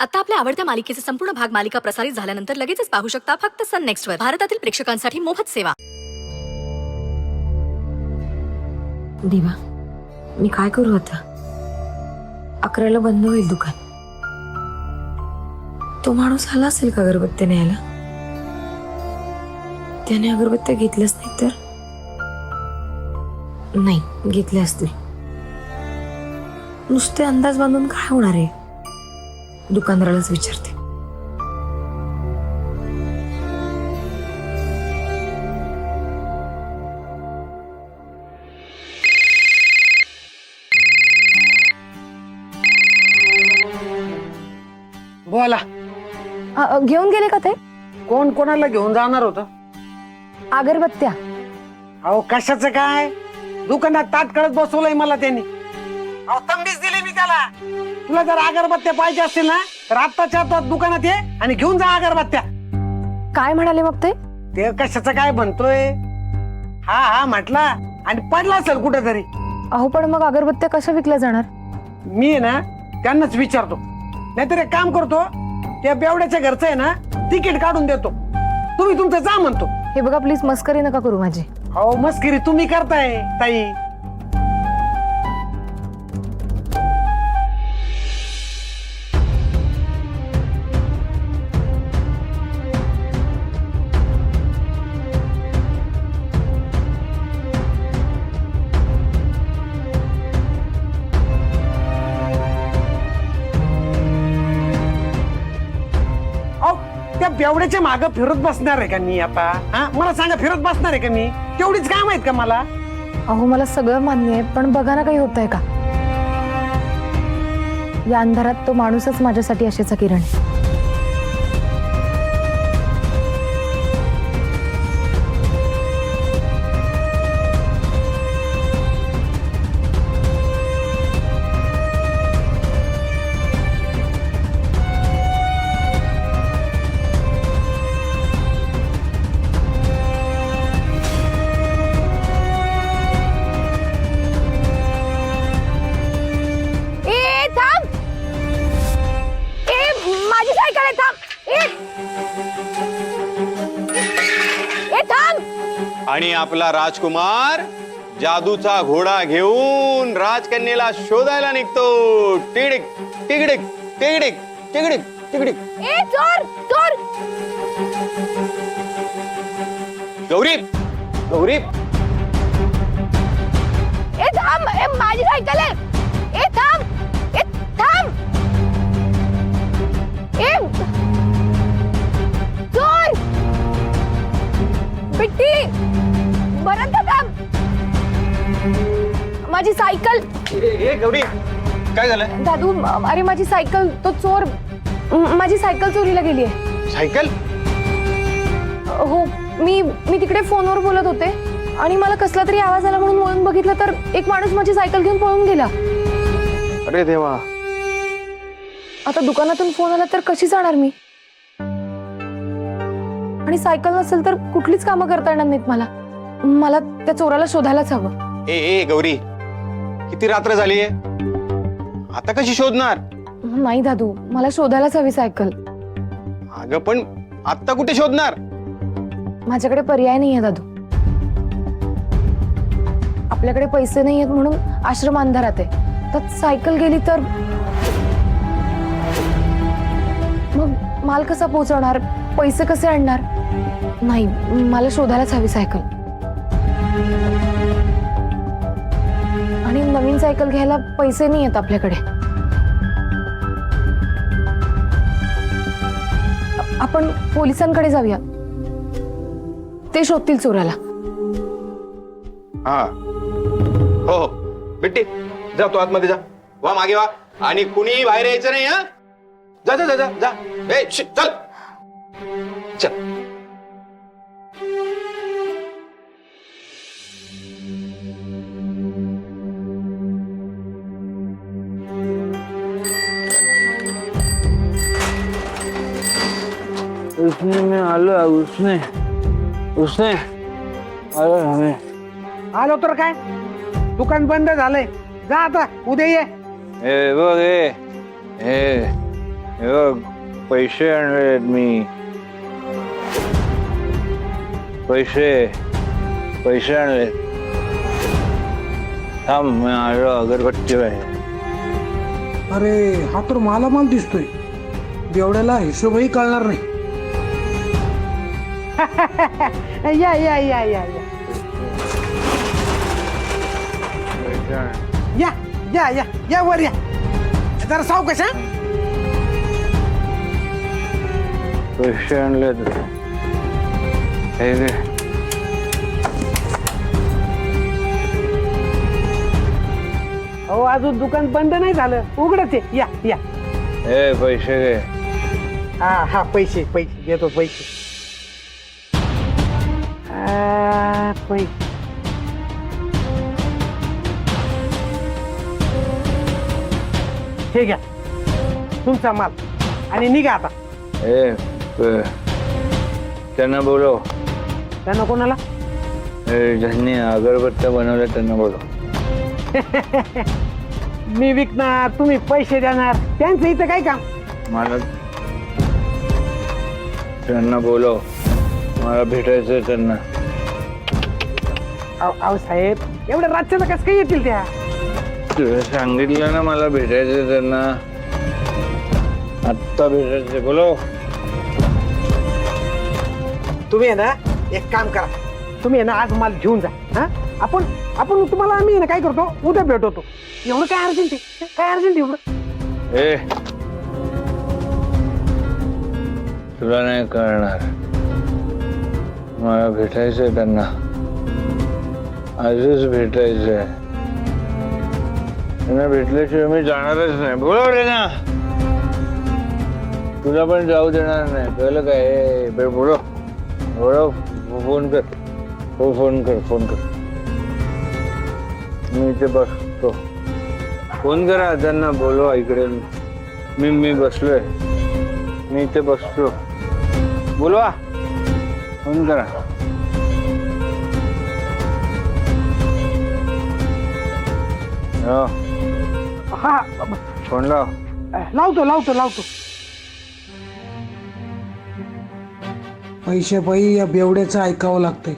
आता आपल्या आवडत्या मालिकेचे संपूर्ण भाग मालिका प्रसारित झाल्यानंतर लगेचच पाहू शकता फक्त सन नेक्स्ट वर. भारतातील प्रेक्षकांसाठी मोफत सेवा. दिवा, मी काय करू आता? 11ला बंद होईल दुकान. तो माणूस आला असेल का अगरबत्त्या न्यायला? त्याने अगरबत्त्या घेतल्याच नाही तर? नाही, घेतल्या असतील. नुसते अंदाज बांधून काय होणार आहे? दुकानदारालाच विचारते. बोला. घेऊन गेले का ते? कोण कोणाला घेऊन जाणार होतं? अगरबत्त्या. अहो कशाचं काय, दुकानात ताट कळत बसवलंय मला त्यांनी. अहो तंबीच दिली मी त्याला. तुला जर अगरबत्त्या पाहिजे असतील ना तर आत्ताच्या आत्ता दुकानात ये आणि घेऊन जा अगरबत्त्या. काय म्हणाले मग ते? ते कशाचं काय म्हणतोय? हा हा म्हटला आणि पडला असेल कुठेतरी. अहो पण मग अगरबत्त्या कशा विकल्या जाणार? मी ना त्यांनाच विचारतो, नाहीतर एक काम करतो, त्या बेवड्याच्या घरचं आहे ना तिकीट काढून देतो, तुम्ही तुमचं जा म्हणतो. हे बघा प्लीज, मस्करी नका करू माझी. अहो मस्करी तुम्ही करताय ताई. त्या बेवड्याच्या मागे फिरत बसणार आहे का मी आता? हा मला सांगा, फिरत बसणार आहे का मी? तेवढीच काम आहेत का मला? अहो मला सगळं मान्य आहे, पण बघा ना काही होतंय का? या अंधारात तो माणूसच माझ्यासाठी आशेचा किरण आहे. माझी सायकल आहे, थांब. आणि आपला राजकुमार जादूचा घोडा घेऊन राजकन्येला शोधायला निघतो. टिगडिक टिगडिक टिगडिक टिगडिक टिगडिक. चोर चोर. गौरी गौरी, थांब, माझी सायकल आहे. थांब, थांब. चोर. पिट्टी, बरं थांब. माझी सायकल. ए गौरी, काय झालं? दादू, अरे माझी सायकल, तो चोर. माझी सायकल चोरीला गेली आहे. सायकल? हो, मी तिकडे फोनवर बोलत होते आणि मला कसला तरी आवाज आला म्हणून वळून बघितलं तर एक माणूस माझी सायकल घेऊन पळून गेला. अरे देवा. आता दुकानातून फोन आला तर कशी जाणार मी? आणि सायकल नसेल तर कुठलीच कामं करता येणार नाहीत मला. मला त्या चोराला शोधायलाच हवं. ए गौरी, किती रात्र झालीये, आता कशी शोधणार? नाही दादू, मला शोधायलाच हवी सायकल. अगं पण आता कुठे शोधणार? माझ्याकडे पर्याय नाहीये दादू. आपल्याकडे पैसे नाहीयेत म्हणून आश्रम अंधारात आहे. तर सायकल गेली तर मग माल कसा पोहोचवणार, पैसे कसे आणणार? नाही, मला शोधायलाच हवी सायकल. आणि नवीन सायकल घ्यायला पैसे नाही आहेत आपल्याकडे. आपण पोलिसांकडे जाऊया, ते शोधतील चोराला. हा हो हो, बिट्टी जा, तू आतमध्ये जा. वा मागे वा, आणि कुणीही बाहेर यायचं नाही. हा, जा जा जा जा. ए चल चल. उसने में आलो, उसने उसने आलो हमें. आलो तर काय, दुकान बंद झालंय. जा आता, उद्या ये. बघ हे बघ, पैसे आणलेत मी. पैसे आणलेत. थांब, मी आलो. अगरबत्ती आहे. अरे हा तर माल दिसतोय. एवढ्याला हिशोबही कळणार नाही. या या या या या पैसे आण. या या या या वर या. जरा सावकाश हा. पैसे आणलेत. हे घे. अहो अजून दुकान बंद नाही झालं, उघडच आहे. या या. हे पैसे घे. हा हा पैसे घेतो पैसे. पैसे हे घ्या तुमचा माल आणि निघा आता. हे त्यांना बोलव. त्यांना कोणाला? ज्यांनी अगरबत्त्या बनवल्या त्यांना बोलव. मी विकणार, तुम्ही पैसे देणार, त्यांचं इथं काय काम? मला त्यांना बोलव. मला भेटायचंय त्यांना. अहो साहेब, एवढ्या रातच्याला कसं काय येतील त्या? तुला सांगितलं ना मला भेटायचंय त्यांना. आत्ता भेटायचंय. बोलव. तुम्ही आहे ना एक काम करा, तुम्ही आहे ना आज माल घेऊन जा. हा आपण तुम्हाला आम्ही आहे ना काय करतो, उद्या भेटवतो. एवढं काय अर्जंट आहे? काय अर्जंट एवढं? ए, तुला नाही कळणार. मला भेटायचंय त्यांना. आजच भेटायचंय. त्यांना भेटल्याशिवाय मी जाणारच नाही. बोलव रे ना. तुला पण जाऊ देणार नाही. कळलं काय? बोलव. फोन कर. हो, फोन कर. मी इथे बसतो. फोन करा त्यांना. बोलवा इकडे. मी बसलोय. मी इथे बसतो. बोलवा. फोन करा. हो, हा फोन लाव. लावतो. पैसे बाई या बेवड्याचं ऐकावं लागतंय.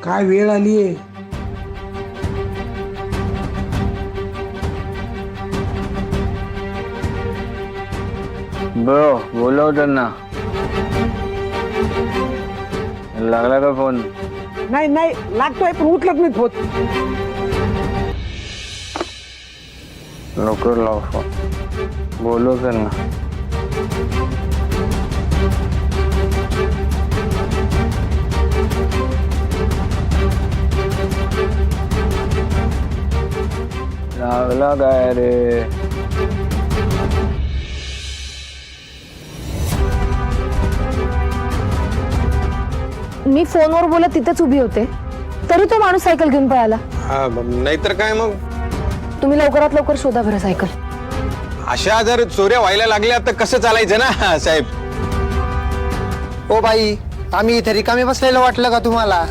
काय वेळ आलीये. बोलव त्यांना. लागला का फोन? नाही लागतोय पण उचलत नाही होत. लवकर लाव फोन. बोलव त्यांना. लागला काय रे? मी फोनवर बोलत तिथेच उभी होते, तरी तो माणूस सायकल घेऊन पळाला. नाहीतर काय मग? तुम्ही लवकरात लवकर शोधा बरं सायकल. अशा जर चोऱ्या व्हायला लागल्या तर कसं चालायचं ना साहेब? ओ बाई, आम्ही इथे रिकामे बसलेलं वाटलं का तुम्हाला?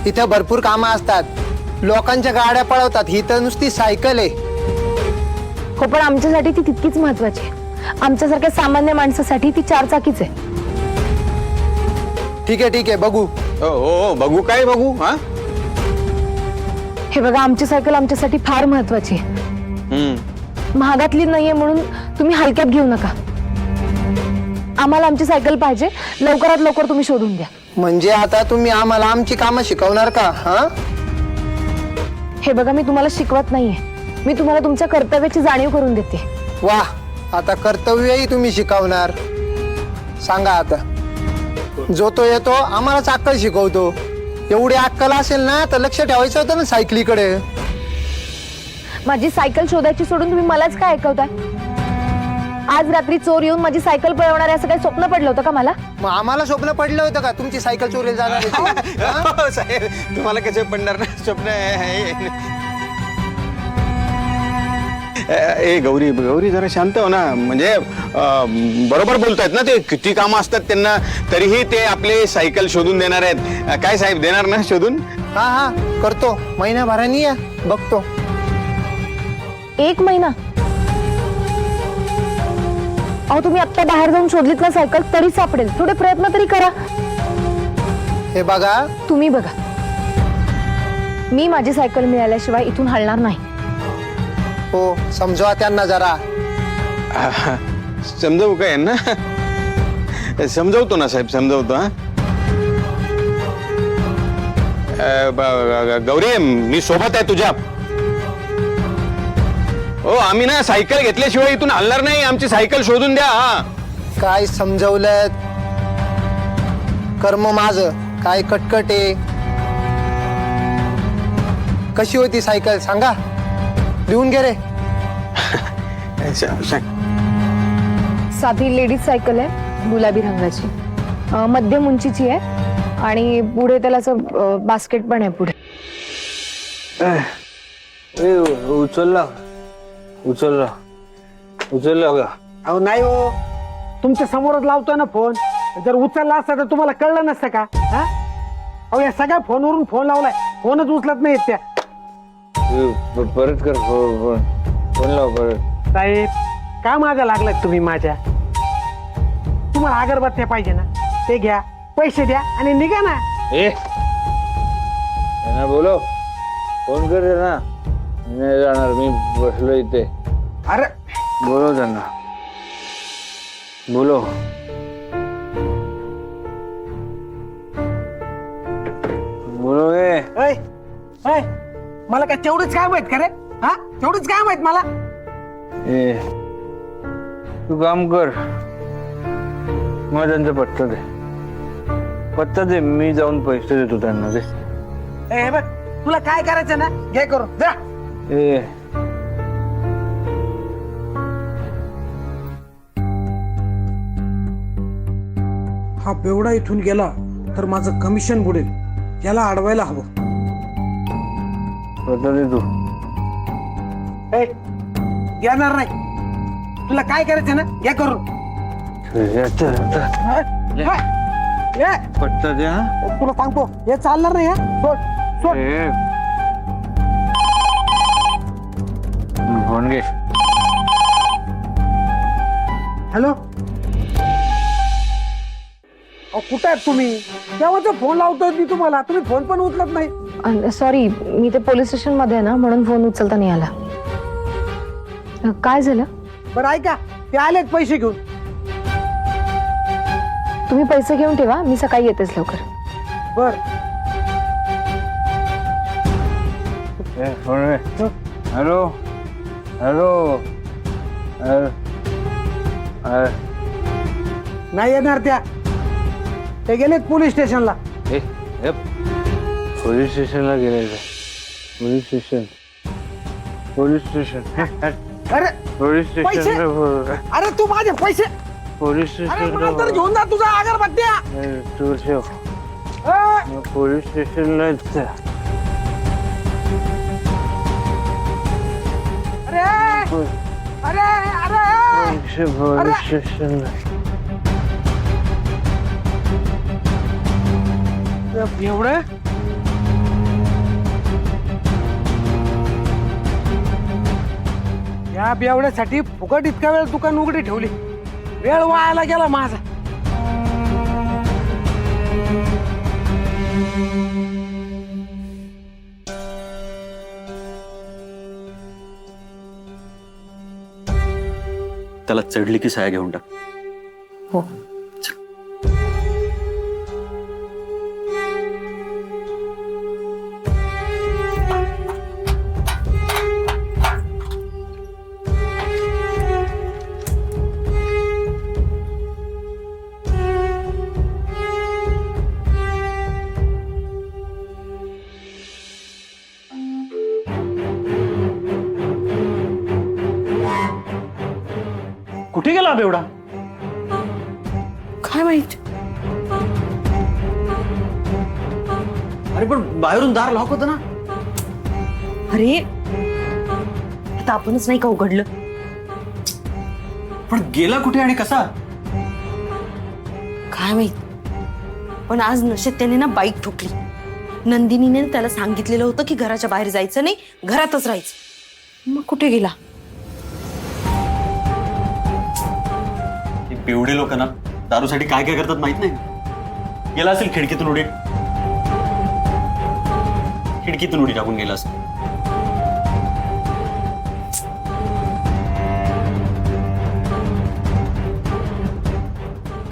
इथे भरपूर कामं असतात. लोकांच्या गाड्या पळवतात. ही तर नुसती सायकल आहे. हो, पण आमच्यासाठी ती तितकीच महत्वाची आहे. आमच्यासारख्या सामान्य माणसासाठी ती 4 चाकीच आहे. ठीक आहे बघू. हो, बघू. काय बघू? हा, हे बघा, आमची सायकल आमच्यासाठी फार महत्वाची आहे. महागातली नाहीये म्हणून तुम्ही हलक्यात घेऊ नका. आम्हाला आमची सायकल पाहिजे. लवकरात लवकर तुम्ही शोधून द्या. म्हणजे आता तुम्ही आम्हाला आमची कामं शिकवणार का? हा, हे बघा, मी तुम्हाला शिकवत नाहीये. मी तुम्हाला तुमच्या कर्तव्याची जाणीव करून देते. वा, आता कर्तव्यही तुम्ही शिकवणार. सांगा आता. जो तो येतो आम्हालाच अक्कल शिकवतो. एवढी अक्कल असेल ना तर लक्ष ठेवायचं होतं ना सायकलीकडे. माझी सायकल शोधायची सोडून तुम्ही मलाच काय ऐकवताय? आज रात्री चोर येऊन माझी सायकल पळवणार असं काही स्वप्न पडलं होतं का मला? मग आम्हाला स्वप्न पडलं होतं का तुमची सायकल चोरीला जाणार आहे? हा? हो, साहेब, तुम्हाला कसं पडणार ना स्वप्न? ए गौरी जरा शांत हो ना. म्हणजे बरोबर बोलतायत ना ते. किती कामं असतात त्यांना, तरीही ते आपले सायकल शोधून देणार आहेत. काय साहेब, देणार ना शोधून? हा, करतो. महिनाभरानी या, बघतो. 1 महिना? अहो तुम्ही आत्ता बाहेर जाऊन शोधलीत ना सायकल तरी सापडेल, थोडे प्रयत्न तरी करा. हे बघा, तुम्ही बघा, मी माझी सायकल मिळाल्याशिवाय इथून हलणार नाही. हो समजवा त्यांना जरा. समजावू काय ना? समजावतो ना साहेब, समजावतो. हा गौरी, मी सोबत आहे तुझ्या. हो, आम्ही ना सायकल घेतल्याशिवाय इथून हलणार नाही. आमची सायकल शोधून द्या. हा काय समजवलं? कर्म माझं काय कटकट आहे. कशी होती सायकल सांगा, लिहून घे रे. साधी लेडीज सायकल आहे, गुलाबी रंगाची, मध्यम उंचीची आहे आणि पुढे त्याला असं बास्केट पण आहे पुढे. उचलला का? अहो नाही हो, तुमच्या समोरच लावतोय ना फोन. जर उचलला असता तर तुम्हाला कळलं नसतं का? हा? अहो या सगळ्या फोनवरून फोन लावलाय, फोनच उचलत नाहीत त्या. परत कर फोन लाव परत. साहेब का मागं लागलात तुम्ही माझ्या? तुम्हाला अगरबत्त्या पाहिजे ना, ते घ्या, पैसे द्या आणि निघा ना. त्यांना बोलो, फोन कर ना. नाही जाणार, मी बसलो इथे. अरे बोलो त्यांना, बोलो. बोलो. ऐ, ऐ, मला काय तेवढंच काय माहित का रे? हा, तेवढंच काय माहित मला? तू काम कर, मग त्यांचा पत्ता दे, मी जाऊन पैसे देतो त्यांना. दे. हे बघ, तुला काय करायचं ना घे करून जा. हा बेवडा इथून गेला तर माझं कमिशन बुडेल, याला अडवायला हवं. पत्ता दे तू. ए, येणार नाही. तुला काय करायचं ना घे करून. पत्ता दे. तुला सांगतो हे चालणार नाही. सोड सोड. फोन घे. हॅलो, कुठे आहेत तुम्ही? तेव्हाचा फोन लावतोय मी तुम्हाला, तुम्ही फोन पण उचलत नाही. सॉरी, मी ते पोलीस स्टेशन मध्ये आहे ना, म्हणून फोन उचलता नाही आला. काय झालं? बरं ऐका, ते आलेत पैसे घेऊन. तुम्ही पैसे घेऊन ठेवा, मी सकाळी येतेच लवकर. बर. Hello hello. नाही येणार त्या, ते गेलेत पोलीस स्टेशनला. पोलीस स्टेशनला गेले. Police station. अरे पोलीस पैसे, स्टेशन. अरे तू माझे पैसे, पोलीस अरे स्टेशन. नंतर घेऊन जा तुझा अगरबत्त्या. तू ठेव. ए, पोलीस स्टेशनला. अरे अरे अरे पोलीस स्टेशनला. एवढं या बेवड्यासाठी फुकट इतका वेळ दुकान उघडी ठेवली, वेळ वायाला गेला माझा. त्याला चढली की साया घेऊन टाक. हो. कुठे गेला बेवडा? काय माहित? अरे पण बाहेरून दार लॉक होतं ना. अरे आता आपणच नाही का उघडलं? पण गेला कुठे आणि कसा? काय माहित, पण आज नशेत त्याने ना बाईक ठोकली. नंदिनीने त्याला सांगितलेलं होतं की घराच्या बाहेर जायचं नाही, घरातच राहायचं. मग कुठे गेला? एवढे लोक ना दारूसाठी काय काय करतात माहित नाही. गेला असेल खिडकीतून उडी टाकून गेला असेल.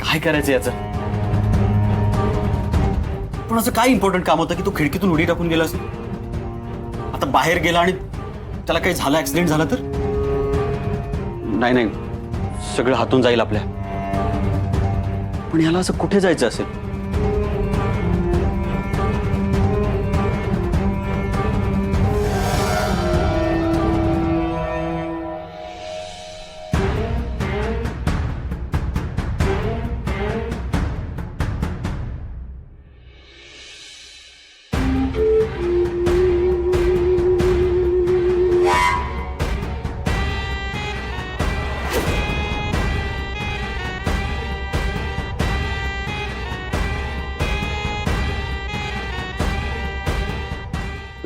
काय करायचं याचं? पण असं काय इम्पॉर्टंट काम होतं की तो खिडकीतून उडी टाकून गेला असेल? आता बाहेर गेला आणि त्याला काही झालं, ऍक्सिडेंट झाला तर? नाही, सगळं हातून जाईल आपल्या. पण याला असं कुठे जायचं असेल?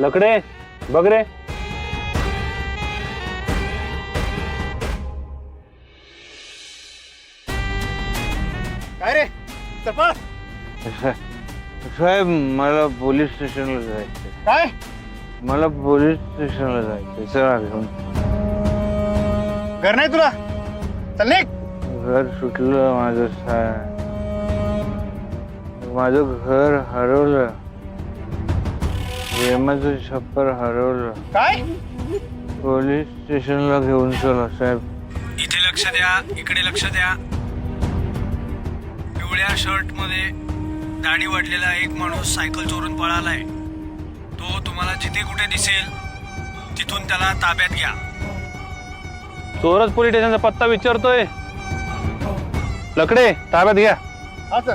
लकडे बघ रे. काय रे चपळ साहेब मला पोलीस स्टेशनला जायचंय. काय मला पोलीस स्टेशनला जायचंय. चला घेऊन. घर नाही तुला? चल निघ. घर सुटलं माझं साहेब. माझं घर हरवलं. प्रेमाचं छप्पर हरवलं. काय पोलीस स्टेशनला घेऊन चला साहेब. इथे लक्ष द्या, इकडे लक्ष द्या. पिवळ्या शर्ट मध्ये दाढी वाढलेला एक माणूस सायकल चोरून पळालाय. तो तुम्हाला जिथे कुठे दिसेल तिथून त्याला ताब्यात घ्या. चोरच पोलीस स्टेशनचा पत्ता विचारतोय. लकडे ताब्यात घ्या. हा सर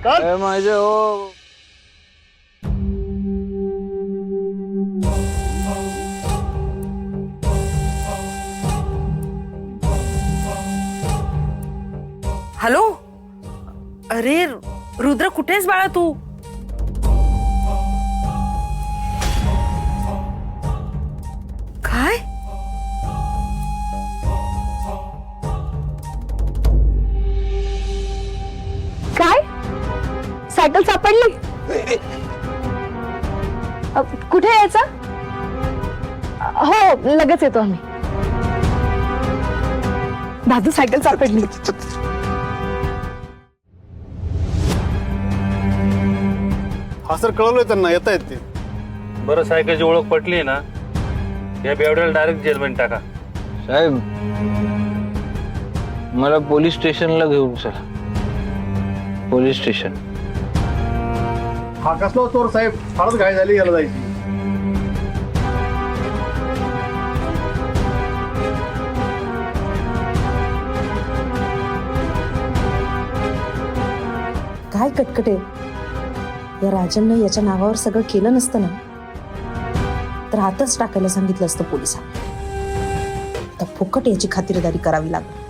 चल. माझे हो. हॅलो, अरे रुद्र कुठेस बाळा तू? काय? काय सायकल सापडली? कुठे यायचं? हो लगेच येतो आम्ही. दादू सायकल सापडली. हा सर कळवलंय त्यांना, येता येत ते. बरं सायकलची ओळख पटली ना, या बेवड्याला डायरेक्ट जेलमध्ये टाका. साहेब मला पोलीस स्टेशनला घेऊन चला. Police station. हा कसला चोर साहेब? फारच घाई झाली याला जायची. काय कटकट आहे या राजननं. याच्या नावावर सगळं केलं नसतं ना तर हातच टाकायला सांगितलं असतं पोलिसांना. आता फुकट याची खातिरदारी करावी लागली.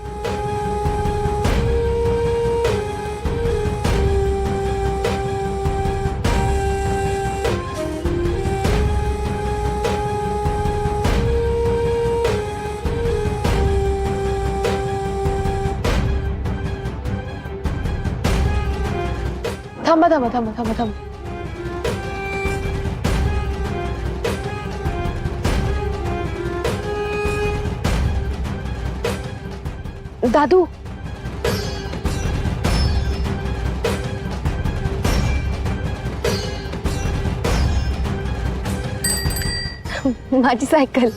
थांबा थांबा थांबा थांबा थांबा. दादू माझी सायकल.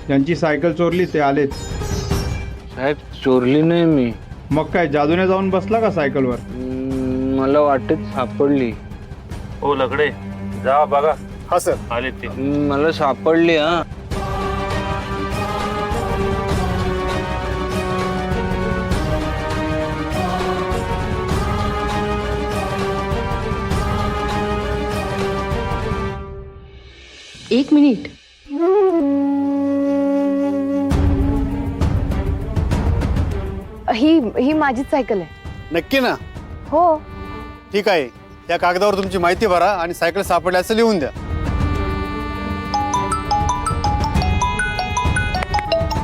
त्यांची सायकल चोरली ते आलेत. साहेब चोरली नाही मी. मग काय जादूने जाऊन बसला का सायकलवर? मला वाटेत सापडली. हो लकडे जा बघा. हा सर. आले ते. मला सापडली. हा एक मिनिट. ही माझीच सायकल आहे. नक्की ना? हो. ठीक आहे, या कागदावर तुमची माहिती भरा आणि सायकल सापडल्याचं लिहून द्या.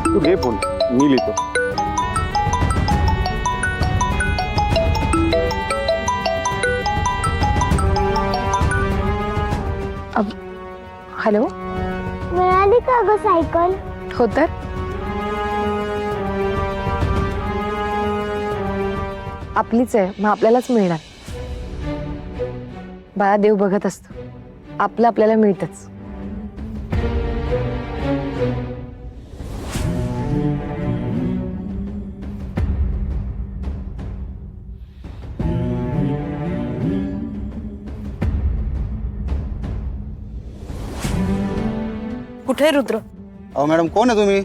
तू घे फोन. मी लिहितो. हॅलो. मिळाली का ग सायकल? हो तर आपलीच आहे, मग आपल्यालाच मिळणार. बाळा, देव बघत असतो, आपलं आपल्याला मिळतच. कुठे रुद्र? अहो मॅडम, कोण आहे तुम्ही?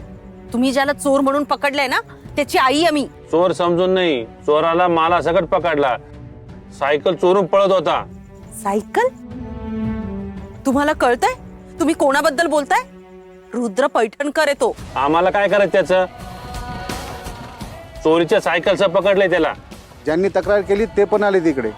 तुम्ही ज्याला चोर म्हणून पकडलंय ना, त्याची आई आहे मी. चोर समजून नाही, चोराला माला सकट पकडला. सायकल चोरून पळत होता. सायकल? तुम्हाला कळतंय तुम्ही कोणाबद्दल बोलताय? रुद्र पैठणकर आहे तो. आम्हाला काय करायचं त्याचं? चोरीच्या सायकलचं पकडलंय त्याला. ज्यांनी तक्रार केली ते पण आले तिकडे.